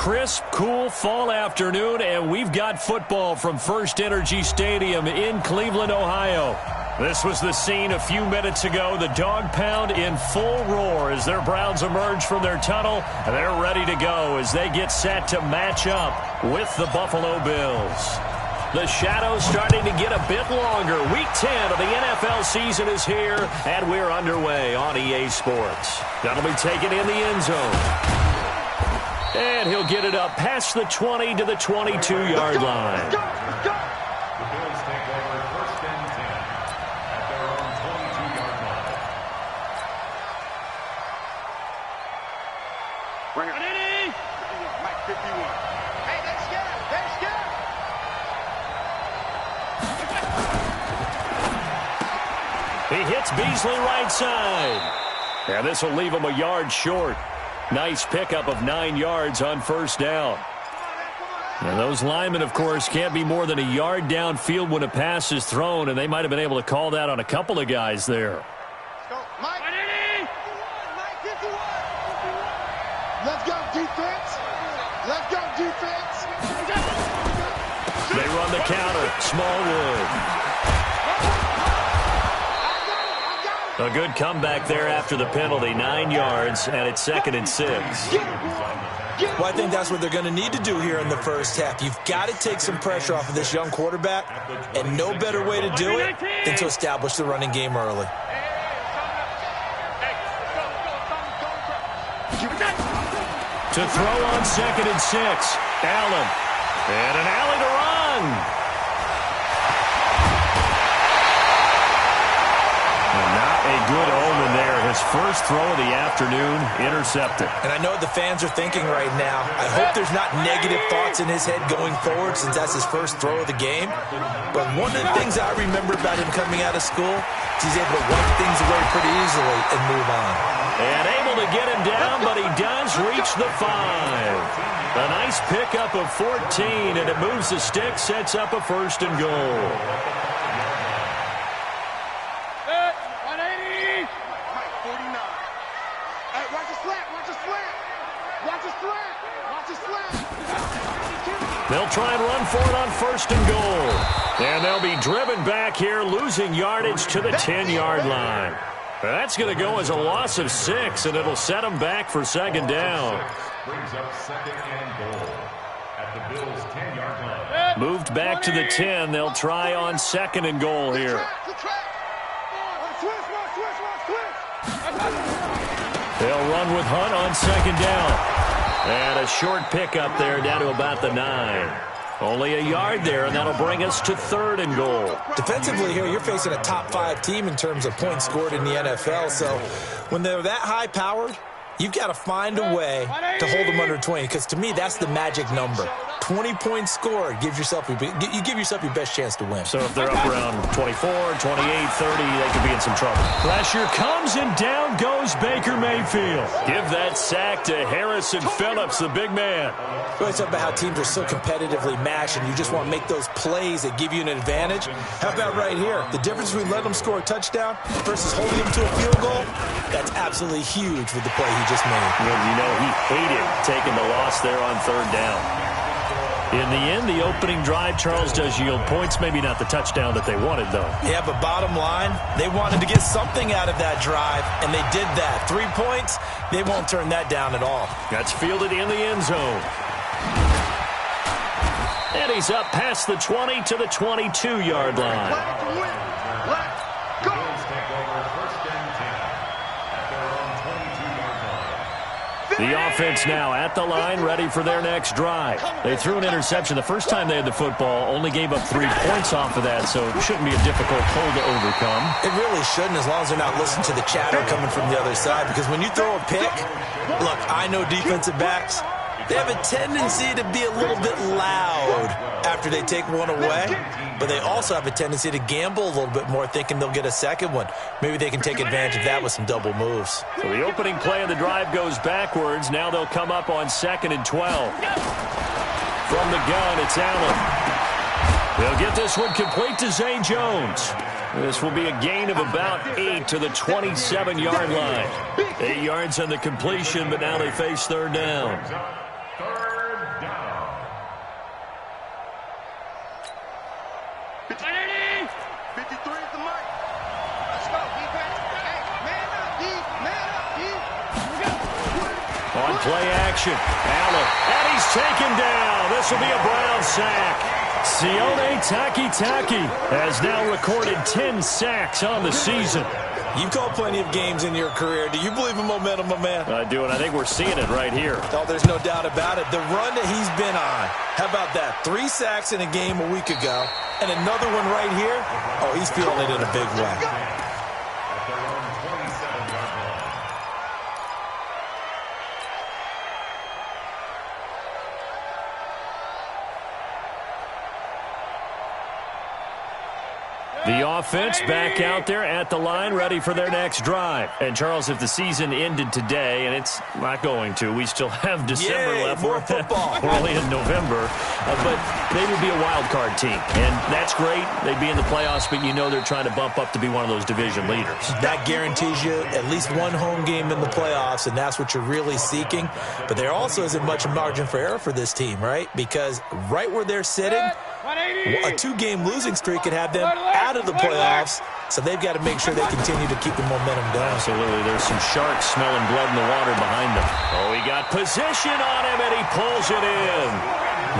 crisp, cool fall afternoon, and we've got football from First Energy Stadium in Cleveland, Ohio. This was the scene a few minutes ago. The dog pound in full roar as their Browns emerge from their tunnel. And they're ready to go as they get set to match up with the Buffalo Bills. The shadows starting to get a bit longer. Week 10 of the NFL season is here, and we're underway on EA Sports. That'll be taken in the end zone. And he'll get it up past the 20 to the 22-yard line. The Bills take over first and 10 at their own 22-yard line. Bring it. Ready? Mike 51. Hey, let's get it. Let's get it. He hits Beasley right side. And this will leave him a yard short. Nice pickup of 9 yards on first down. And those linemen, of course, can't be more than a yard downfield when a pass is thrown, and they might have been able to call that on a couple of guys there. Let's go. Mike. Mike 51. Let's go, defense. Let's go, defense. They run the counter. Smallwood. A good comeback there after the penalty. 9 yards, and it's 2nd and 6. Well, I think that's what they're going to need to do here in the first half. You've got to take some pressure off of this young quarterback, and no better way to do it than to establish the running game early. To throw on 2nd and 6. Allen. And an alley to run. A good omen there. His first throw of the afternoon, intercepted. And I know what the fans are thinking right now. I hope there's not negative thoughts in his head going forward since that's his first throw of the game. But one of the things I remember about him coming out of school is he's able to wipe things away pretty easily and move on. And able to get him down, but he does reach the 5. A nice pickup of 14, and it moves the stick, sets up a 1st and goal. They'll try and run for it on 1st and goal. And they'll be driven back here, losing yardage to the 10-yard line. That's going to go as a loss of 6, and it'll set them back for 2nd down. Brings up 2nd and goal at the Bills' 10-yard line. Moved back to the 10. They'll try on 2nd and goal here. They'll run with Hunt on 2nd down. And a short pickup there down to about the 9. Only a yard there, and that'll bring us to 3rd and goal. Defensively here, you're facing a top 5 team in terms of points scored in the NFL. So when they're that high-powered, you've got to find a way to hold them under 20, because to me, that's the magic number. 20 points scored gives yourself you give yourself your best chance to win. So if they're up around 24, 28, 30, they could be in some trouble. Pressure comes, and down goes Baker Mayfield. Give that sack to Harrison Phillips, the big man. We always talk about how teams are so competitively matched, and you just want to make those plays that give you an advantage. How about right here? The difference between letting them score a touchdown versus holding them to a field goal, that's absolutely huge with the play he just made. Well, you know, he hated taking the loss there on 3rd down. In the end, the opening drive, Charles, does yield points. Maybe not the touchdown that they wanted, though. Yeah, but bottom line, they wanted to get something out of that drive, and they did that. 3 points, they won't turn that down at all. That's fielded in the end zone. And he's up past the 20 to the 22-yard line. The offense now at the line, ready for their next drive. They threw an interception the first time they had the football, only gave up 3 points off of that, so it shouldn't be a difficult hole to overcome. It really shouldn't, as long as they're not listening to the chatter coming from the other side, because when you throw a pick, look, I know defensive backs, they have a tendency to be a little bit loud after they take one away, but they also have a tendency to gamble a little bit more, thinking they'll get a second one. Maybe they can take advantage of that with some double moves. So the opening play of the drive goes backwards. Now they'll come up on 2nd and 12. From the gun, it's Allen. They'll get this one complete to Zay Jones. This will be a gain of about 8 to the 27-yard line. 8 yards on the completion, but now they face 3rd down. 3rd play action. Allen, and he's taken down. This will be a Brown sack. Sione Takitaki has now recorded 10 sacks on the season. You've called plenty of games in your career. Do you believe in momentum, my man? I do, and I think we're seeing it right here. Oh, there's no doubt about it. The run that he's been on. How about that? 3 sacks in a game a week ago, and another one right here. Oh, he's feeling it in a big way. The offense back out there at the line, ready for their next drive. And, Charles, if the season ended today, and it's not going to, we still have December left. More football. We're only in November. But they would be a wild card team. And that's great. They'd be in the playoffs, but you know they're trying to bump up to be one of those division leaders. That guarantees you at least one home game in the playoffs, and that's what you're really seeking. But there also isn't much margin for error for this team, right? Because right where they're sitting, a 2-game losing streak could have them out of the playoffs, so they've got to make sure they continue to keep the momentum going. Absolutely. There's some sharks smelling blood in the water behind them. Oh, he got position on him, and he pulls it in.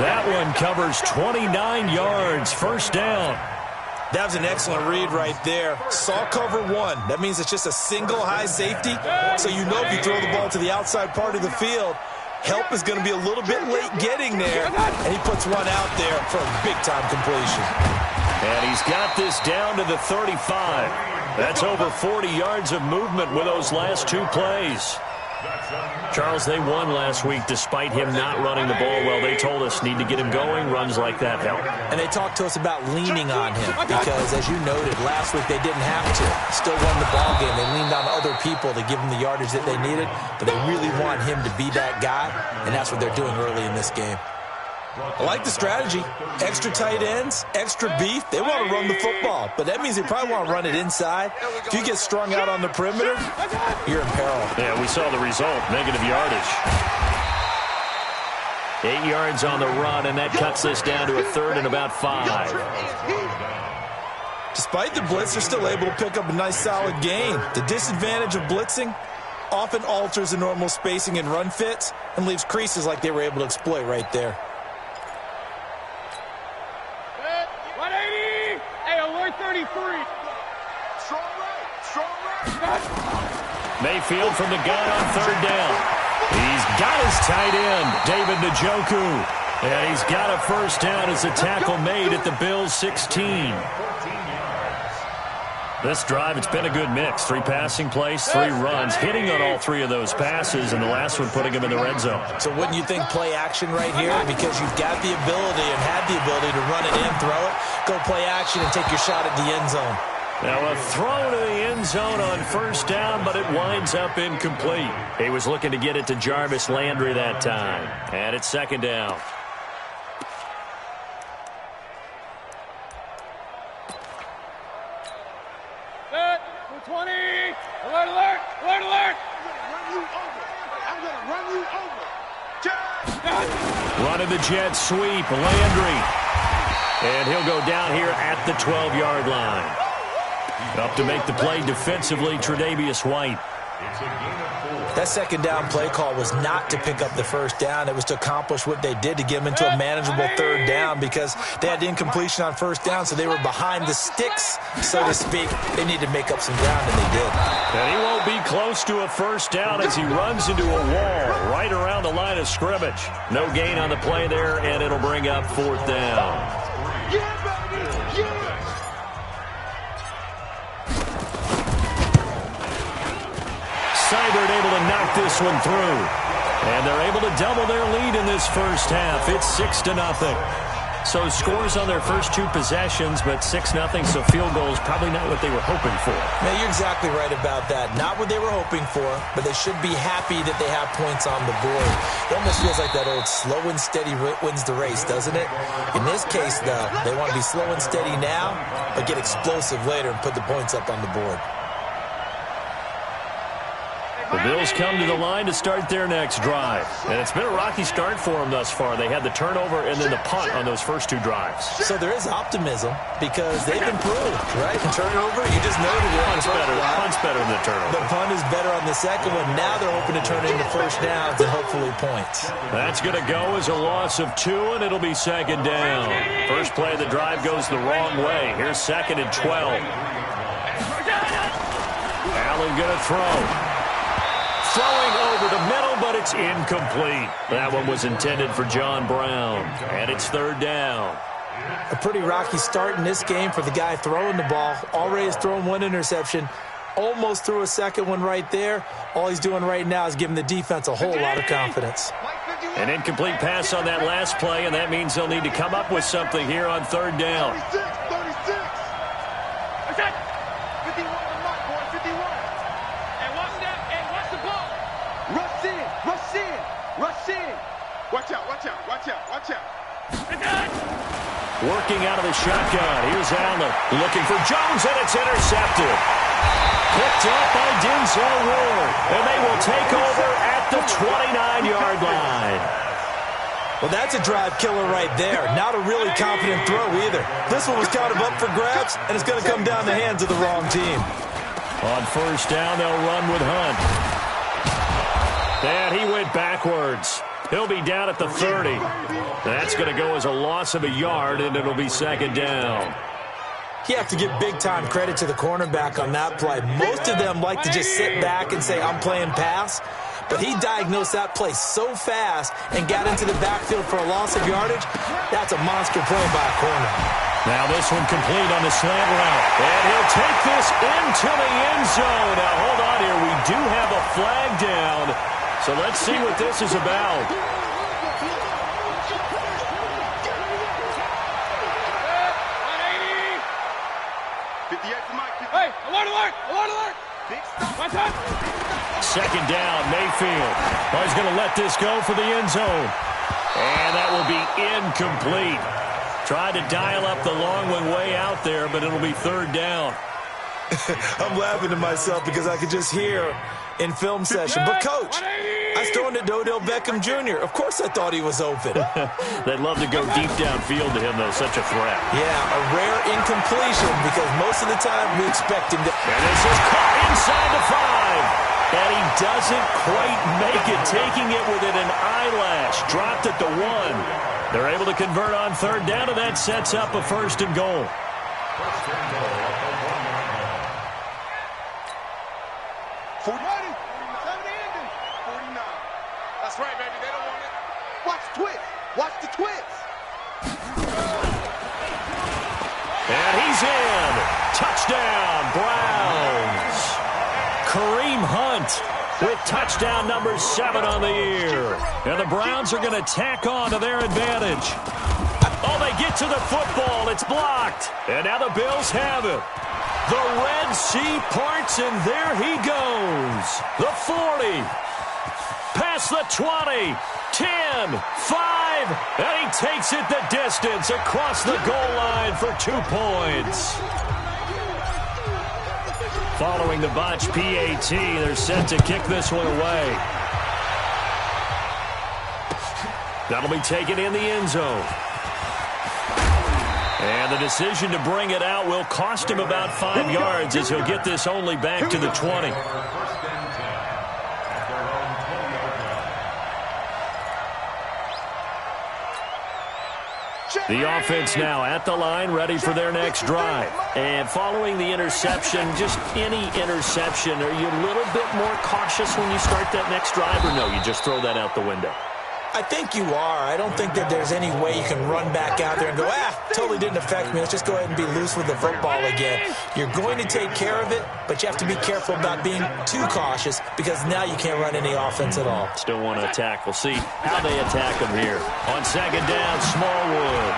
That one covers 29 yards, first down. That was an excellent read right there. Saw cover 1. That means it's just a single high safety, so you know if you throw the ball to the outside part of the field, help is going to be a little bit late getting there, and he puts one out there for a big-time completion. And he's got this down to the 35. That's over 40 yards of movement with those last 2 plays. Charles, they won last week despite him not running the ball well. They told us need to get him going. Runs like that help. And they talked to us about leaning on him because, as you noted, last week they didn't have to. Still won the ball game. They leaned on other people to give them the yardage that they needed, but they really want him to be that guy, and that's what they're doing early in this game. I like the strategy. Extra tight ends, extra beef. They want to run the football, but that means they probably want to run it inside. If you get strung out on the perimeter, you're in peril. Yeah, we saw the result, negative yardage. 8 yards on the run, and that cuts this down to a 3rd and about 5. Despite the blitz, they're still able to pick up a nice solid gain. The disadvantage of blitzing often alters the normal spacing and run fits and leaves creases like they were able to exploit right there. Mayfield from the gun on 3rd down. He's got his tight end, David Njoku. And he's got a first down as a tackle made at the Bills' 16. This drive, it's been a good mix. 3 passing plays, 3 runs, hitting on all 3 of those passes, and the last one putting him in the red zone. So wouldn't you think play action right here? Because you've got the ability and had the ability to run it in, throw it, go play action, and take your shot at the end zone. Now a throw to the end zone on first down, but it winds up incomplete. He was looking to get it to Jarvis Landry that time. And it's 2nd down. Set, 20. Alert, alert, alert, alert. I'm going to run you over. Running the jet sweep, Landry. And he'll go down here at the 12-yard line. Up to make the play defensively, Tre'Davious White. That 2nd down play call was not to pick up the first down. It was to accomplish what they did, to get them into a manageable 3rd down, because they had the incompletion on first down, so they were behind the sticks, so to speak. They needed to make up some ground, and they did. And he won't be close to a first down as he runs into a wall right around the line of scrimmage. No gain on the play there, and it'll bring up 4th down. Seibert able to knock this one through. And they're able to double their lead in this first half. It's 6-0. So scores on their first 2 possessions, but 6-0, so field goals probably not what they were hoping for. Now, you're exactly right about that. Not what they were hoping for, but they should be happy that they have points on the board. It almost feels like that old slow and steady wins the race, doesn't it? In this case, though, they want to be slow and steady now, but get explosive later and put the points up on the board. The Bills come to the line to start their next drive. And it's been a rocky start for them thus far. They had the turnover and then the punt on those first two drives. So there is optimism because they've improved, right? The turnover, you just noted it. Punt's better than the turnover. The punt is better on the second one. Now they're hoping to turn it into first downs and hopefully points. That's going to go as a loss of 2, and it'll be second down. First play of the drive goes the wrong way. Here's 2nd and 12. Allen going to throw. Throwing over the middle, but it's incomplete. That one was intended for John Brown, and it's 3rd down. A pretty rocky start in this game for the guy throwing the ball. Already has thrown 1 interception. Almost threw a second one right there. All he's doing right now is giving the defense a whole lot of confidence. An incomplete pass on that last play, and that means they'll need to come up with something here on 3rd down. 36. Rush in. Watch out. Working out of the shotgun. Here's Allen looking for Jones, and it's intercepted. Picked up by Denzel Ward, and they will take over at the 29-yard line. Well, that's a drive killer right there. Not a really confident throw either. This one was kind of up for grabs, and it's going to come down the hands of the wrong team. On 1st down, they'll run with Hunt. And he went backwards. He'll be down at the 30. That's going to go as a loss of a yard, and it'll be 2nd down. You have to give big-time credit to the cornerback on that play. Most of them like to just sit back and say, I'm playing pass. But he diagnosed that play so fast and got into the backfield for a loss of yardage. That's a monster play by a corner. Now this one complete on the slant route. And he'll take this into the end zone. Now hold on here. We do have a flag down. So let's see what this is about. Hey, alert! 2nd down, Mayfield. Oh, he's going to let this go for the end zone. And that will be incomplete. Tried to dial up the long one way out there, but it'll be 3rd down. I'm laughing to myself because I could just hear in film session. But, Coach, I was throwing to Odell Beckham Jr. Of course I thought he was open. They'd love to go deep downfield to him, though. Such a threat. Yeah, a rare incompletion because most of the time we expect him to. And this is caught inside the 5. And he doesn't quite make it, taking it within an eyelash. Dropped at the 1. They're able to convert on 3rd down, and that sets up a 1st and goal. First and goal at the 1-yard line. 40. 49. That's right, baby. They don't want it. Watch the twist. And he's in. Touchdown, Browns. Kareem Hunt with touchdown number 7 on the year. And the Browns are going to tack on to their advantage. Oh, they get to the football. It's blocked. And now the Bills have it. The Red Sea parts, and there he goes. The 40. Past the 20. 10. 5. And he takes it the distance across the goal line for 2 points. Following the botch PAT, they're set to kick this one away. That'll be taken in the end zone. And the decision to bring it out will cost him about 5 yards as he'll get this only back to the 20. The offense now at the line, ready for their next drive. And following the interception, just any interception, are you a little bit more cautious when you start that next drive, or no, you just throw that out the window? I think you are. I don't think that there's any way you can run back out there and go, totally didn't affect me. Let's just go ahead and be loose with the football again. You're going to take care of it, but you have to be careful about being too cautious because now you can't run any offense at all. Still want to attack. We'll see how they attack them here. On 2nd down, Smallwood.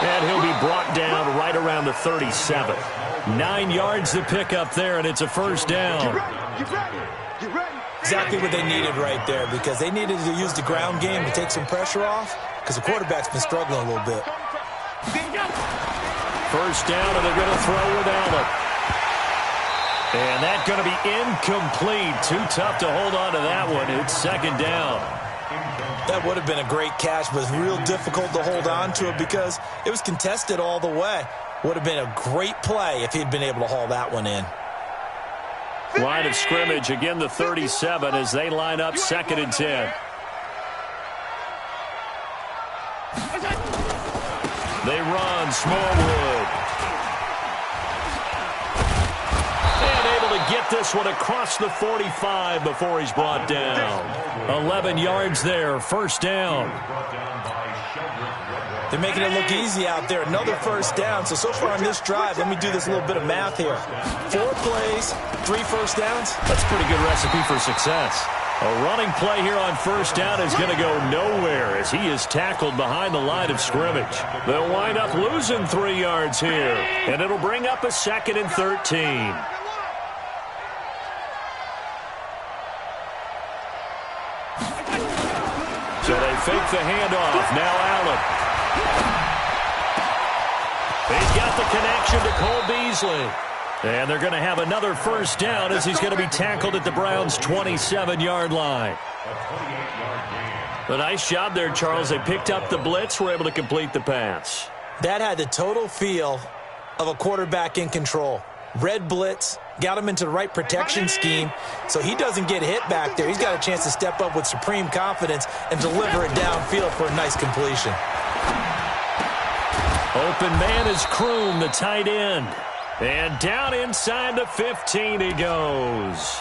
And he'll be brought down right around the 37. 9 yards to pick up there, and it's a 1st down. Get ready. Exactly what they needed right there because they needed to use the ground game to take some pressure off because the quarterback's been struggling a little bit. 1st down, and they're going to throw with Allen. And that's going to be incomplete. Too tough to hold on to that one. It's second down. That would have been a great catch, but it's real difficult to hold on to it because it was contested all the way. Would have been a great play if he'd been able to haul that one in. Line of scrimmage, again the 37 as they line up second and 10. They run, Smallwood. And able to get this one across the 45 before he's brought down. 11 yards there, first down. They're making it look easy out there. Another first down. So far on this drive, let me do this little bit of math here. 4 plays, 3 first downs. That's a pretty good recipe for success. A running play here on first down is going to go nowhere as he is tackled behind the line of scrimmage. They'll wind up losing 3 yards here, and it'll bring up a second and 13. So they fake the handoff. Now Allen. He's got the connection to Cole Beasley. And they're going to have another first down as he's going to be tackled at the Browns' 27-yard line. A nice job there, Charles. They picked up the blitz, were able to complete the pass. That had the total feel of a quarterback in control. Red blitz, got him into the right protection scheme, so he doesn't get hit back there. He's got a chance to step up with supreme confidence and deliver it downfield for a nice completion. Open man is Kroom, the tight end. And down inside the 15 he goes.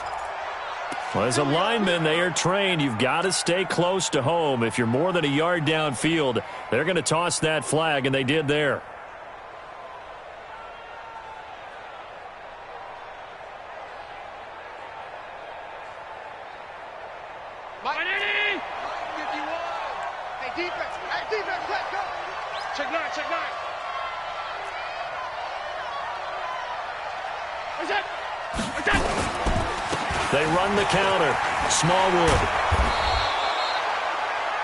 Well, as a lineman, they are trained. You've got to stay close to home. If you're more than a yard downfield, they're going to toss that flag, and they did there. Hey, defense, let's go. Check 9, check 9. They run the counter. Smallwood.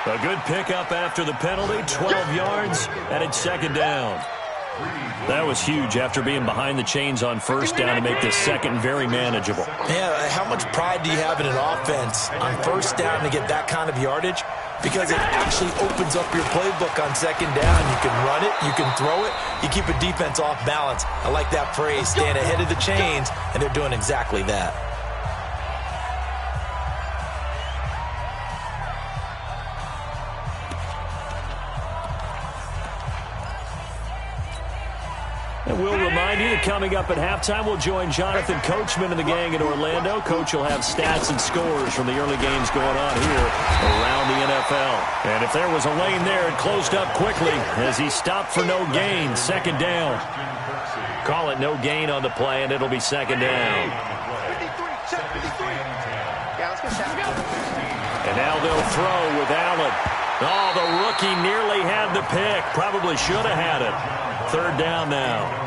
A good pickup after the penalty. 12 yards, and it's second down. That was huge after being behind the chains on first down to make this second very manageable. Yeah, how much pride do you have in an offense on first down to get that kind of yardage? Because it actually opens up your playbook on second down. You can run it, you can throw it, you keep a defense off balance. I like that phrase, stand ahead of the chains, and they're doing exactly that. And we'll remind you that coming up at halftime, we'll join Jonathan Coachman and the gang in Orlando. Coach will have stats and scores from the early games going on here around the NFL. And if there was a lane there, it closed up quickly as he stopped for no gain. Second down. Call it no gain on the play, and it'll be second down. And now they'll throw with Allen. Oh, the rookie nearly had the pick. Probably should have had it. Third down now.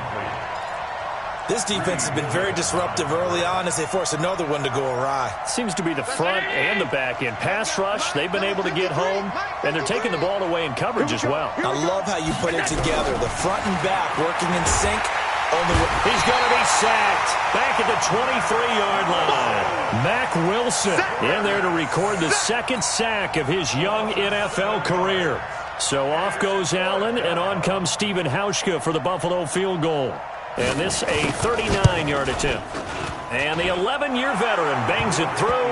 This defense has been very disruptive early on as they force another one to go awry. Seems to be the front and the back end. Pass rush, they've been able to get home, and they're taking the ball away in coverage as well. I love how you put it together. The front and back working in sync. He's going to be sacked back at the 23-yard line. Mack Wilson in there to record the second sack of his young NFL career. So off goes Allen, and on comes Stephen Hauschka for the Buffalo field goal. And this a 39-yard attempt. And the 11-year veteran bangs it through,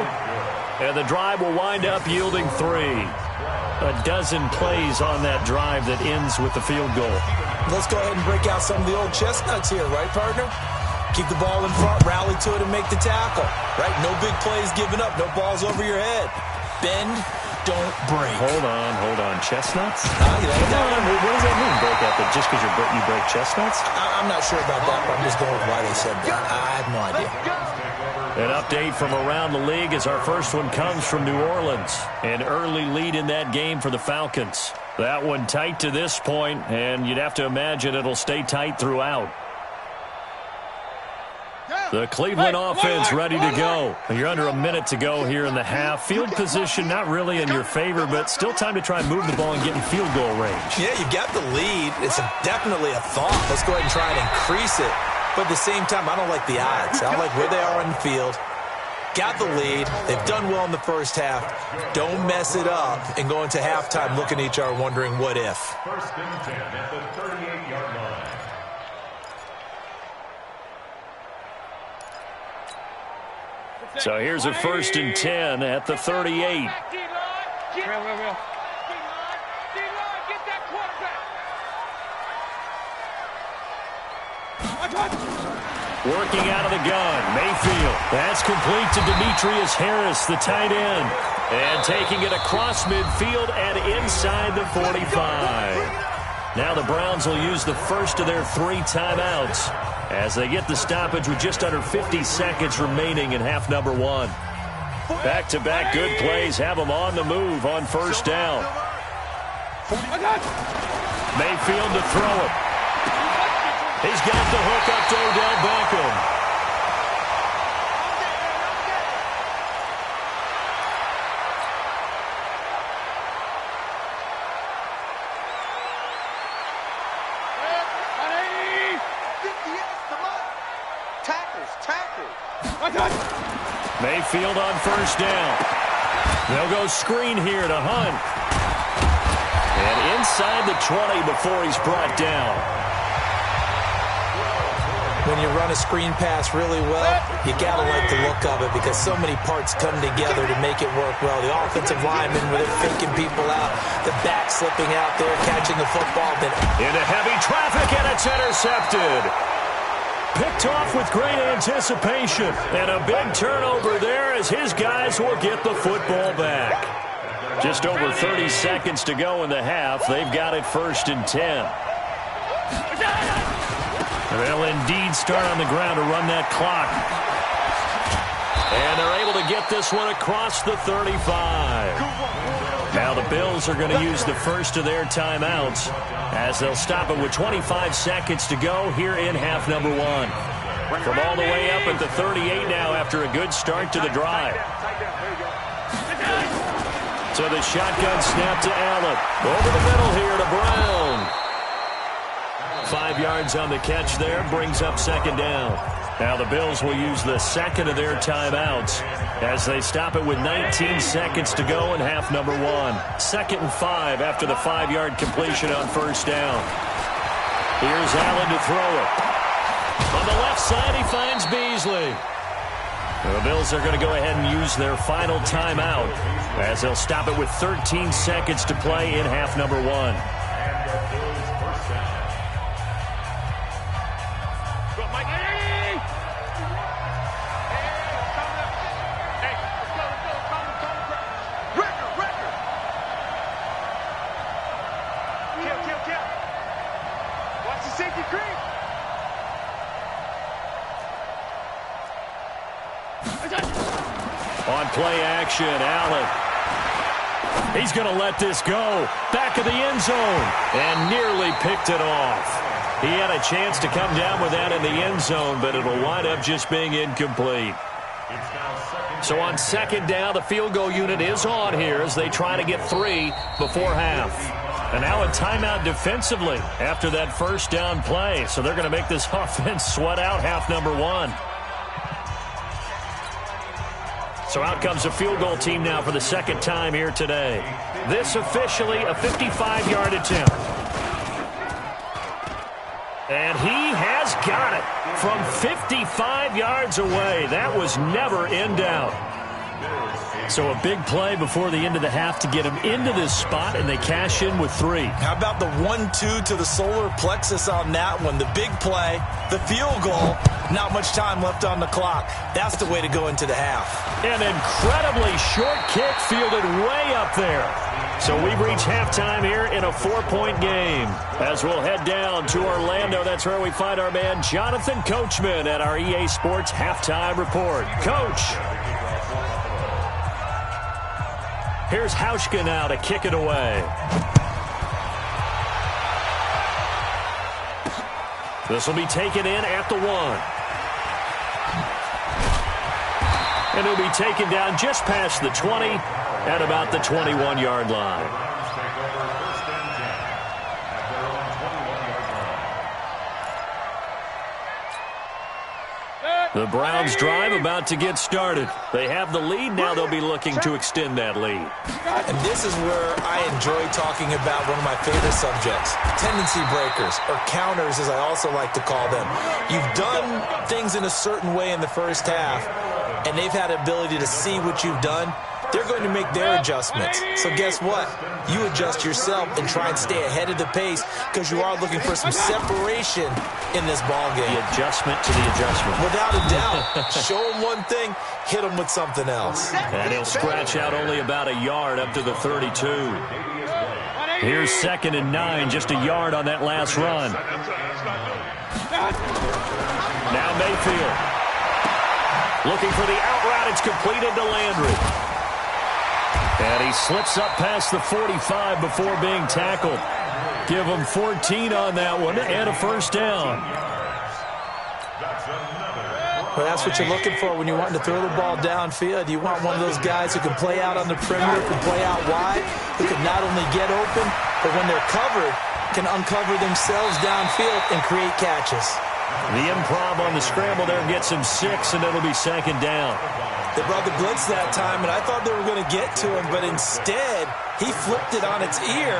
and the drive will wind up yielding 3. A dozen plays on that drive that ends with the field goal. Let's go ahead and break out some of the old chestnuts here, right, partner? Keep the ball in front, rally to it, and make the tackle. Right? No big plays given up, no balls over your head. Bend, don't break. Hold on. Chestnuts? What does that mean, break up? Just because you break chestnuts? I'm not sure about that, but I'm just going with why they said that. I have no idea. An update from around the league as our first one comes from New Orleans. An early lead in that game for the Falcons. That one tight to this point, and you'd have to imagine it'll stay tight throughout. The Cleveland offense ready to go. You're under a minute to go here in the half. Field position not really in your favor, but still time to try and move the ball and get in field goal range. Yeah, you got the lead. It's definitely a thought. Let's go ahead and try and increase it. But at the same time, I don't like the odds. I don't like where they are on the field. Got the lead. They've done well in the first half. Don't mess it up and go into halftime looking at each other wondering what if. First and 10 at the 38-yard line. So here's a 1st and 10 at the 38. Real. Working out of the gun, Mayfield. That's complete to Demetrius Harris, the tight end. And taking it across midfield and inside the 45. Now the Browns will use the first of their 3 timeouts as they get the stoppage with just under 50 seconds remaining in half number 1. Back-to-back good plays have them on the move on 1st down. Mayfield to throw it. He's got the hook up to Odell Beckham. Mayfield on 1st down. They'll go screen here to Hunt. And inside the 20 before he's brought down. When you run a screen pass really well, you got to like the look of it because so many parts come together to make it work well. The offensive linemen, where they're faking people out, the back slipping out there, catching the football. Then into heavy traffic, and it's intercepted. Picked off with great anticipation. And a big turnover there as his guys will get the football back. Just over 30 seconds to go in the half. They've got it 1st and 10. They'll indeed start on the ground to run that clock. And they're able to get this one across the 35. Now the Bills are going to use the first of their timeouts as they'll stop it with 25 seconds to go here in half number 1. From all the way up at the 38 now after a good start to the drive. So the shotgun snap to Allen. Over the middle here to Brown. 5 yards on the catch there, brings up 2nd down. Now the Bills will use the second of their timeouts as they stop it with 19 seconds to go in half number 1. 2nd and 5 after the 5-yard completion on 1st down. Here's Allen to throw it. On the left side, he finds Beasley. The Bills are going to go ahead and use their final timeout as they'll stop it with 13 seconds to play in half number 1. On play action, Allen. He's going to let this go. Back of the end zone. And nearly picked it off. He had a chance to come down with that in the end zone, but it'll wind up just being incomplete. So on 2nd down, the field goal unit is on here as they try to get 3 before half. And now a timeout defensively after that 1st down play. So they're going to make this offense sweat out half number 1. So out comes a field goal team now for the 2nd time here today. This officially a 55-yard attempt. And he has got it from 55 yards away. That was never in doubt. So a big play before the end of the half to get him into this spot, and they cash in with 3. How about the 1-2 to the solar plexus on that one? The big play, the field goal, not much time left on the clock. That's the way to go into the half. An incredibly short kick fielded way up there. So we've reached halftime here in a 4-point game. As we'll head down to Orlando, that's where we find our man Jonathan Coachman at our EA Sports Halftime Report. Coach. Here's Hauschka now to kick it away. This will be taken in at the 1. And it'll be taken down just past the 20 at about the 21-yard line. The Browns drive about to get started. They have the lead. Now they'll be looking to extend that lead. And this is where I enjoy talking about one of my favorite subjects, tendency breakers, or counters as I also like to call them. You've done things in a certain way in the first half, and they've had the ability to see what you've done. They're going to make their adjustments. So guess what? You adjust yourself and try and stay ahead of the pace because you are looking for some separation in this ball game. The adjustment to the adjustment. Without a doubt. Show them one thing, hit them with something else. And he'll scratch out only about a yard up to the 32. Here's 2nd and 9, just a yard on that last run. Now Mayfield. Looking for the out route. It's completed to Landry. And he slips up past the 45 before being tackled. Give him 14 on that one and a first down. Well, that's what you're looking for when you're wanting to throw the ball downfield. You want one of those guys who can play out on the perimeter, can play out wide, who can not only get open, but when they're covered, can uncover themselves downfield and create catches. The improv on the scramble there gets him 6, and it'll be 2nd down. They brought the blitz that time, and I thought they were going to get to him, but instead, he flipped it on its ear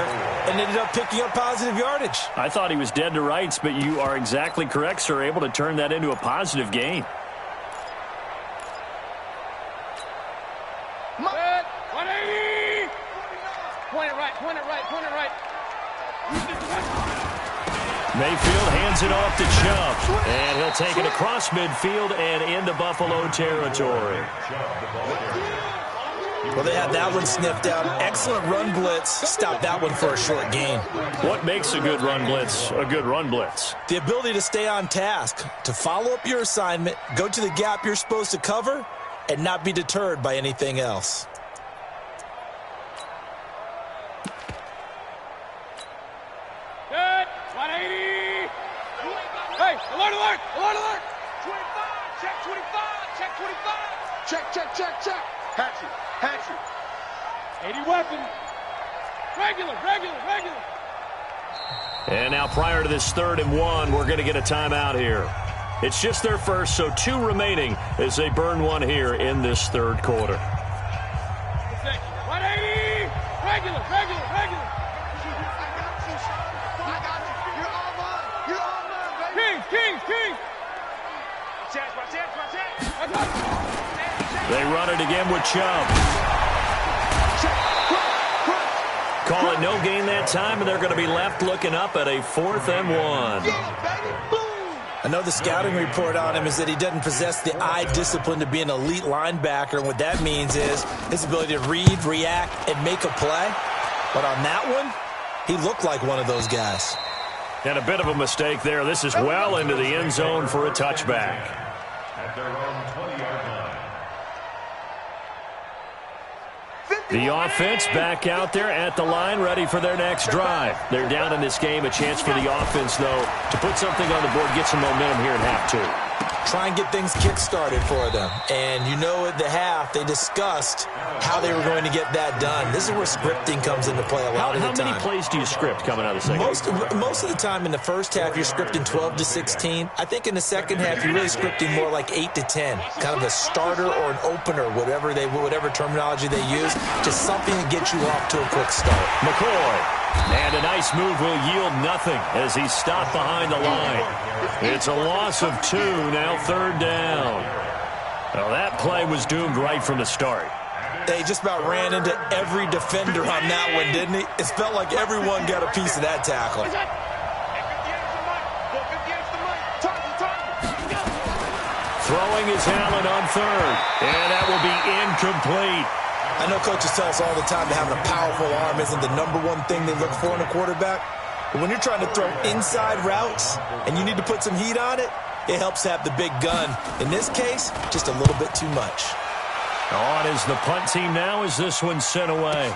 and ended up picking up positive yardage. I thought he was dead to rights, but you are exactly correct, sir, able to turn that into a positive gain. 180! Point it right, point it right, point it right. Mayfield hands it off to Chubb, and he'll take it across midfield and into Buffalo territory. Well, they had that one sniffed out. Excellent run blitz. Stopped that one for a short gain. What makes a good run blitz a good run blitz? The ability to stay on task, to follow up your assignment, go to the gap you're supposed to cover, and not be deterred by anything else. Good. 180. Hey, alert, alert, alert, alert. 25, check 25, check 25. Check, check, check, check. Hatchet, hatchet. 80 weapon. Regular, regular, regular. And now prior to this 3rd and 1, we're going to get a timeout here. It's just their first, so 2 remaining as they burn one here in this 3rd quarter. 180. Regular, regular, regular. Kings, Kings! They run it again with Chubb. Call it no gain that time, and they're going to be left looking up at a 4th and 1. I know the scouting report on him is that he doesn't possess the eye discipline to be an elite linebacker, and what that means is his ability to read, react, and make a play. But on that one, he looked like one of those guys. And a bit of a mistake there. This is well into the end zone for a touchback. At their own 20-yard line. The offense back out there at the line, ready for their next drive. They're down in this game. A chance for the offense, though, to put something on the board, get some momentum here in half 2. Try and get things kick-started for them. And you know at the half, they discussed how they were going to get that done. This is where scripting comes into play a lot of the time. How many plays do you script coming out of the second? Most of the time in the first half, you're scripting 12 to 16. I think in the second half, you're really scripting more like 8 to 10. Kind of a starter or an opener, whatever terminology they use. Just something to get you off to a quick start. McCoy. And a nice move will yield nothing as he's stopped behind the line. It's a loss of 2, now 3rd down. Well, that play was doomed right from the start. They just about ran into every defender on that one, didn't he? It felt like everyone got a piece of that tackle. Throwing his Allen on 3rd, and that will be incomplete. I know coaches tell us all the time that having a powerful arm isn't the #1 thing they look for in a quarterback. But when you're trying to throw inside routes and you need to put some heat on it, it helps have the big gun. In this case, just a little bit too much. On is the punt team now as this one's sent away.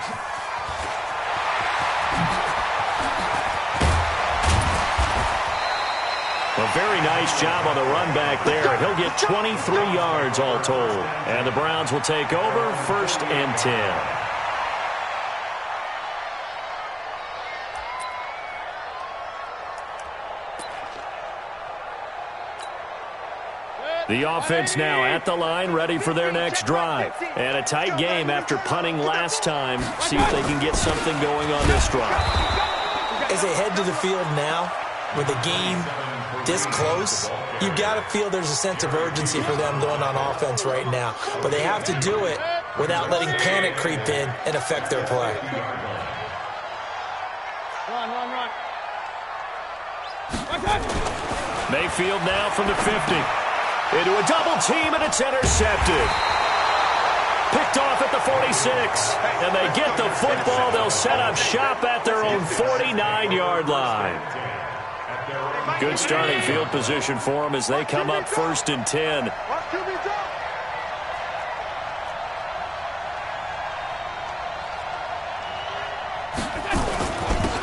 A very nice job on the run back there. He'll get 23 yards all told. And the Browns will take over 1st and 10. The offense now at the line, ready for their next drive. And a tight game after punting last time. See if they can get something going on this drive. As they head to the field now, with the game this close, you've got to feel there's a sense of urgency for them going on offense right now. But they have to do it without letting panic creep in and affect their play. Run. Mayfield now from the 50. Into a double team, and it's intercepted. Picked off at the 46. And they get the football. They'll set up shop at their own 49-yard line. Good starting field position for them as they come up 1st and 10.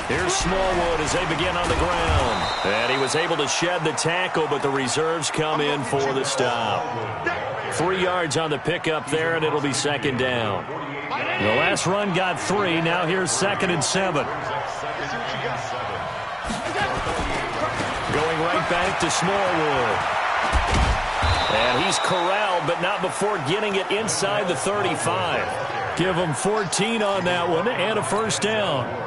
Here's Smallwood as they begin on the ground. And he was able to shed the tackle, but the reserves come in for the stop. 3 yards on the pickup there, and it'll be 2nd down. The last run got 3. Now here's 2nd and 7. Going right back to Smallwood. And he's corralled, but not before getting it inside the 35. Give him 14 on that one and a 1st down.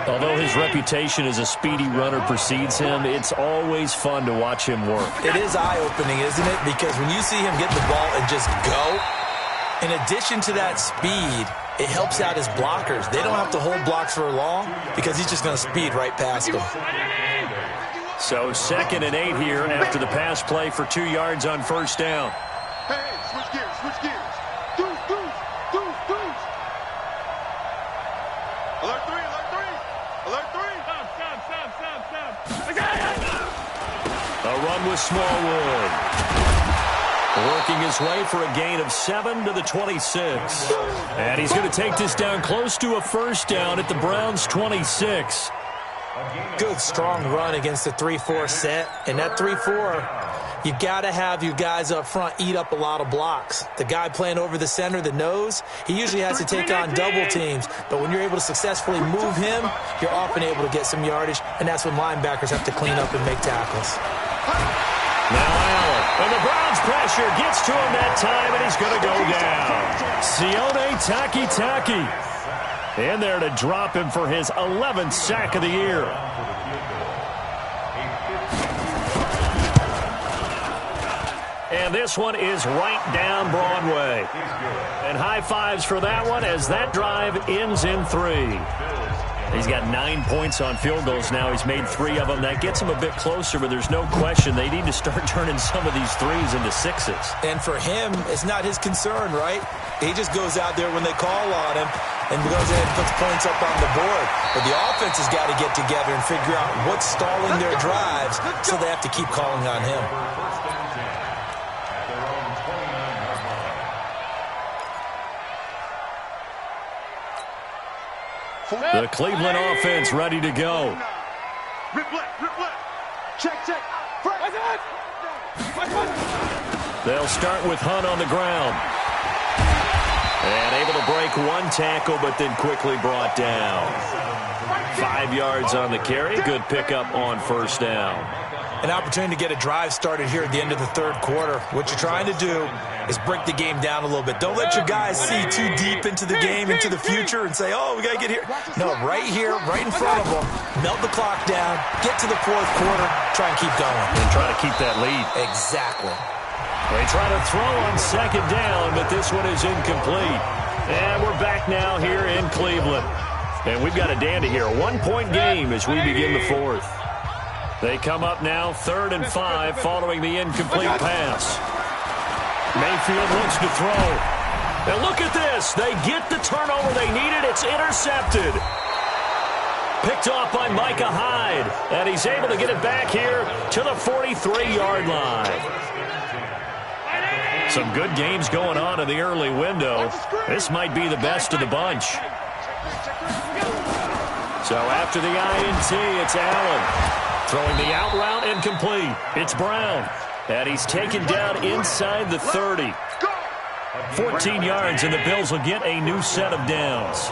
Although his reputation as a speedy runner precedes him, it's always fun to watch him work. It is eye-opening, isn't it? Because when you see him get the ball and just go, in addition to that speed, it helps out his blockers. They don't have to hold blocks for long because he's just going to speed right past them. So 2nd and 8 here after the pass play for 2 yards on 1st down. Hey, switch gears. Deuce. Alert 3. A run with Smallwood. Working his way for a gain of 7 to the 26. And he's going to take this down close to a 1st down at the Browns' 26. Good, strong run against the 3-4 set. And that 3-4, you got to have your guys up front eat up a lot of blocks. The guy playing over the center, the nose, he usually has to take on double teams. But when you're able to successfully move him, you're often able to get some yardage. And that's when linebackers have to clean up and make tackles. Now Allen, and the Browns pressure gets to him that time, and he's going to go down. Sione Takitaki in there to drop him for his 11th sack of the year. And this one is right down Broadway. And high fives for that one as that drive ends in 3. He's got 9 points on field goals now. He's made 3 of them. That gets him a bit closer, but there's no question they need to start turning some of these 3s into 6s. And for him, it's not his concern, right? He just goes out there when they call on him and goes ahead and puts points up on the board. But the offense has got to get together and figure out what's stalling their drives, so they have to keep calling on him. The Cleveland offense ready to go. Rip left. Check. They'll start with Hunt on the ground. And able to break 1 tackle, but then quickly brought down. 5 yards on the carry. Good pickup on 1st down. An opportunity to get a drive started here at the end of the 3rd quarter. What you're trying to do is break the game down a little bit. Don't let your guys see too deep into the game, into the future, and say, oh, we got to get here. No, right here, right in front of them, melt the clock down, get to the 4th quarter, try and keep going. And try to keep that lead. Exactly. They try to throw on 2nd down, but this one is incomplete. And we're back now here in Cleveland. And we've got a dandy here. A 1-point game as we begin the 4th. They come up now 3rd and 5 following the incomplete pass. Mayfield looks to throw. And look at this. They get the turnover they needed. It's intercepted. Picked off by Micah Hyde. And he's able to get it back here to the 43-yard line. Some good games going on in the early window. This might be the best of the bunch. So after the INT, it's Allen. Throwing the out route incomplete. It's Brown. And he's taken down inside the 30. 14 yards, and the Bills will get a new set of downs.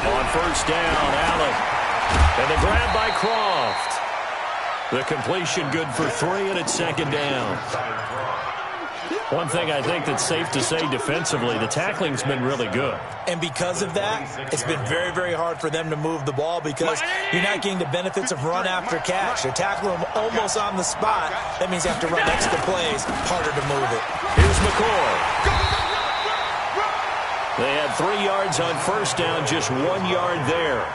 On 1st down, Allen. And the grab by Croft. The completion good for 3, and it's second down. One thing I think that's safe to say defensively, the tackling's been really good. And because of that, it's been very, very hard for them to move the ball because you're not getting the benefits of run after catch. They're tackling them almost on the spot. That means you have to run extra plays, harder to move it. Here's McCoy. They had 3 yards on first down, just 1 yard there.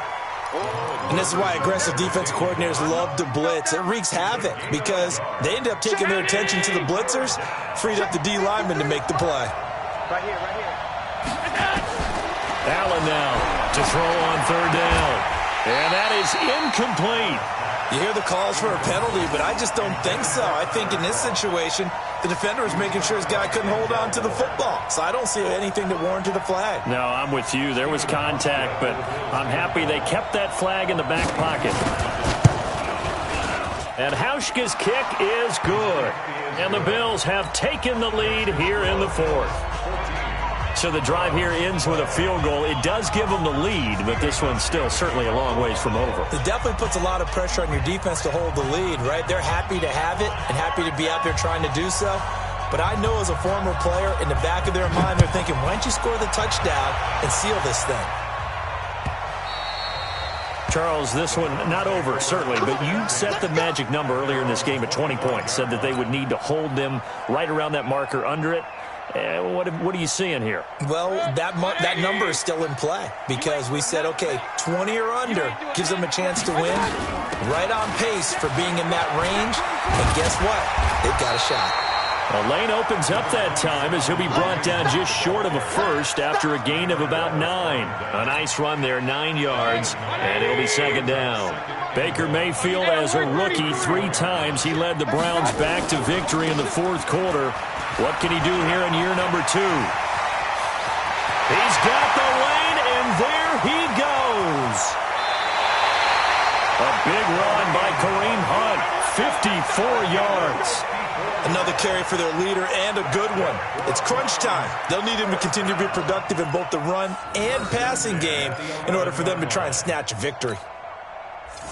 And this is why aggressive defensive coordinators love to blitz. It wreaks havoc because they end up taking their attention to the blitzers, freed up the D lineman to make the play. Right here, right here. Allen now to throw on third down. And that is incomplete. You hear the calls for a penalty, but I just don't think so. I think in this situation, the defender was making sure his guy couldn't hold on to the football. So I don't see anything that warranted a flag. No, I'm with you. There was contact, but I'm happy they kept that flag in the back pocket. And Hauschka's kick is good. And the Bills have taken the lead here in the fourth. So the drive here ends with a field goal. It does give them the lead, but this one's still certainly a long ways from over. It definitely puts a lot of pressure on your defense to hold the lead, right? They're happy to have it and happy to be out there trying to do so. But I know as a former player, in the back of their mind, they're thinking, why don't you score the touchdown and seal this thing? Charles, this one not over, certainly, but you set the magic number earlier in this game at 20 points, said that they would need to hold them right around that marker under it. What are you seeing here? Well, that number is still in play because we said, okay, 20 or under gives them a chance to win. Right on pace for being in that range. And guess what? They've got a shot. Well, Lane opens up that time as he'll be brought down just short of a first after a gain of about 9. A nice run there, 9 yards, and it'll be second down. Baker Mayfield, as a rookie, 3 times he led the Browns back to victory in the fourth quarter. What can he do here in year number 2? He's got the lane, and there he goes. A big run by Kareem Hunt, 54 yards. Another carry for their leader and a good one. It's crunch time. They'll need him to continue to be productive in both the run and passing game in order for them to try and snatch a victory.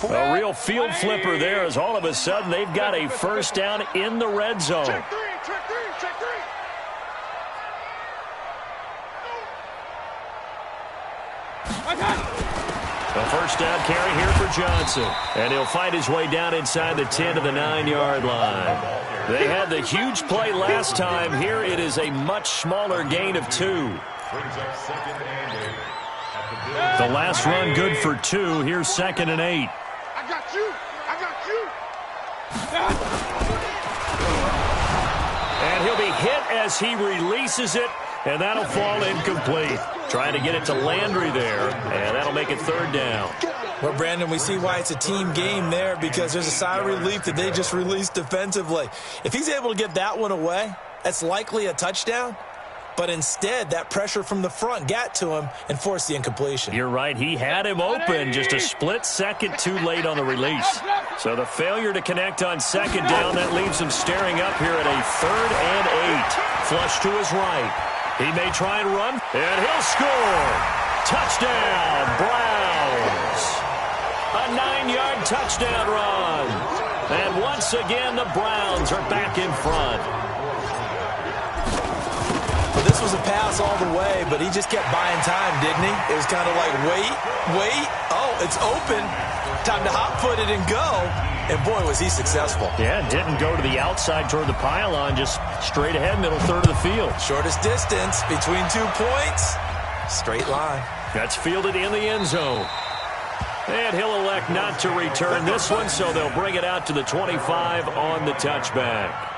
A real field flipper there as all of a sudden they've got a first down in the red zone. Check three, check three, check three. A first down carry here for Johnson. And he'll fight his way down inside the 10 to the 9-yard line. They had the huge play last time. Here it is a much smaller gain of 2. The last run good for 2. Here's 2nd and 8. I got you. I got you. And he'll be hit as he releases it, and that'll fall incomplete. Trying to get it to Landry there, and that'll make it 3rd down. Well, Brandon, we see why it's a team game there because there's a sigh of relief that they just released defensively. If he's able to get that one away, that's likely a touchdown. But instead, that pressure from the front got to him and forced the incompletion. You're right. He had him open, just a split second too late on the release. So the failure to connect on 2nd down, that leaves him staring up here at a 3rd and 8. Flush to his right. He may try and run, and he'll score. Touchdown, Browns. A 9-yard touchdown run. And once again, the Browns are back in front. This was a pass all the way, but he just kept buying time, didn't he? It was kind of like, wait. Oh, it's open. Time to hot-foot it and go. And, boy, was he successful. Yeah, didn't go to the outside toward the pylon, just straight ahead, middle third of the field. Shortest distance between 2 points. Straight line. That's fielded in the end zone. And he'll elect not to return this one, so they'll bring it out to the 25 on the touchback.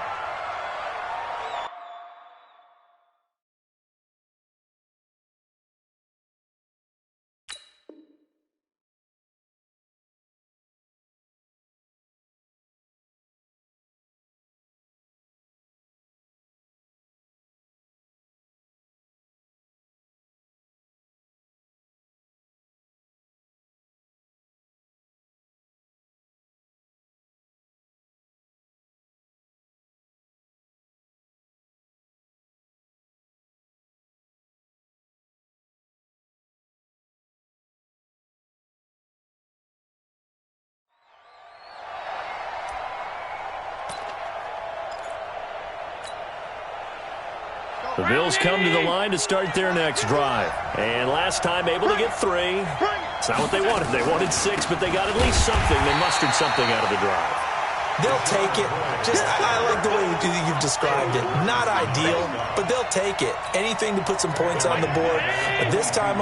The Bills come to the line to start their next drive. And last time able to get 3. It's not what they wanted. They wanted 6, but they got at least something. They mustered something out of the drive. They'll take it. I like the way you've described it. Not ideal, but they'll take it. Anything to put some points on the board. But this time